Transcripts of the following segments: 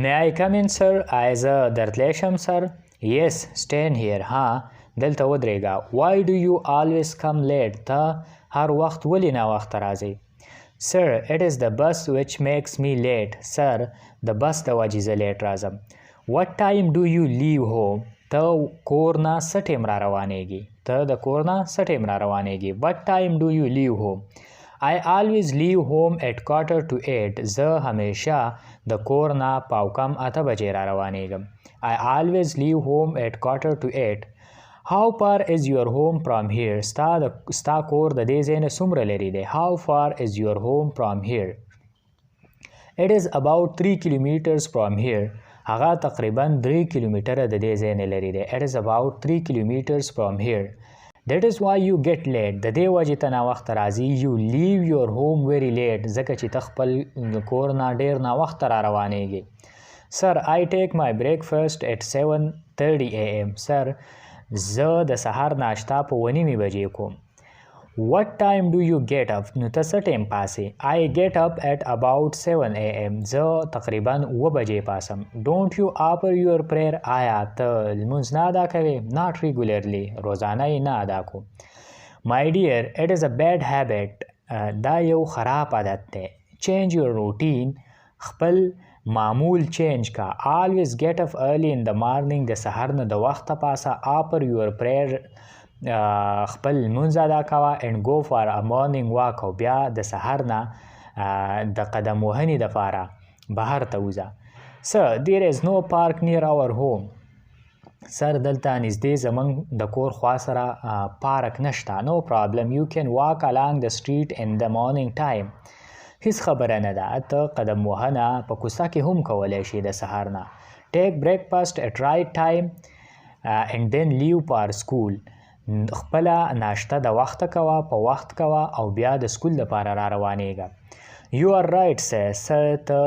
May I come in, sir? آیا زه درتلی شم سر؟ Yes, stand here. ها دلته ودرېږه. Why do you always come late? ته هر وخت ولې ناوخته راځې؟ Sir, it is the bus which makes me late. Sir, د بس د وجې زه لیټ راځم. What time do you leave home? ته کور نه څه ټیم را روانېږي؟ ته د کور نه څه ټیم را روانېږي؟ What time do you leave home? I always leave home at 7:45. زه همیشه د کور نه پاوکم 8 بجې را روانېږم. I always leave home at 7:45. How far is your home from here? ستا کور د دې ځای نه څومره لرې دی؟ How far is your home from here? It is about 3 kilometers from here. هغه تقریبا 3 کیلومتره د دې ځای نه لرې دی. It is about 3 kilometers from here. That is why you get late. د دې وجې ته ناوخته راځي. You leave your home very late. ځکه چې ته خپل کور نه ډېر ناوخته را روانېږي. Sir, I take my breakfast at 7:30 a.m. Sir, زه د سهار ناشته په 9:30 بجې کوم. What time do you get up? نو ته څه ټیم پاسې؟ I get up at about 7 a.m. زه تقریبا 9 بجې پاسم. Don't you offer your prayer? آیا ته لمونځ نه ادا کوې؟ Not regularly. روزانه یې نه ادا کو. My dear, it is a bad habit. دا یو خراب عادت دی. Change your routine. خپل معمول چینج کا. Always get up early in the morning. د سهار نه د وخته پاسه. Offer your prayer. خپل لمونځ ادا کوه. And go for a morning walk. او بیا د سهار نه د قدم وهنې دپاره بهر ته وځه. Sir, there is no park near our home. سر دلته نږدې زموږ د کور خوا سره پارک نشته. No problem. You can walk along the street in the morning time. هیڅ خبره نه ده. ته قدم وهنه په کوڅه کې هم کولی شي د سهار نه. Take breakfast at right time and then leave for school. خپله ناشته د وخته کوه، په وخت کوه او بیا د سکول لپاره را روانېږه. You are right, sir. ته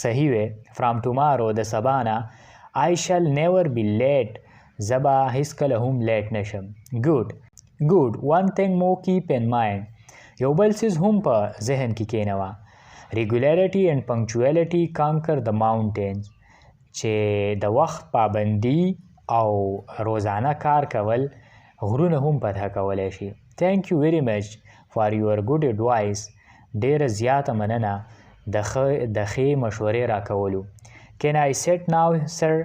صحیح وې. From tomorrow د سبا نه I shall never be late. زه به هیڅکله هم لیټ نشم. Good. One thing more keep in mind. یو بل څیز هم په ذهن کې کېنوه. Regularity and punctuality conquer the mountains. چې د وخت پابندي او روزانه کار کول غرونه هم فتح کولی شي. Thank you very much for your good advice. ډېره زیاته مننه د ښې مشورې راکولو. Can I sit now, sir?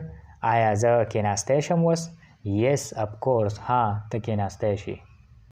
آیا زه کېناستی شم اوس؟ Yes, of course. ها ته کېناستی شي.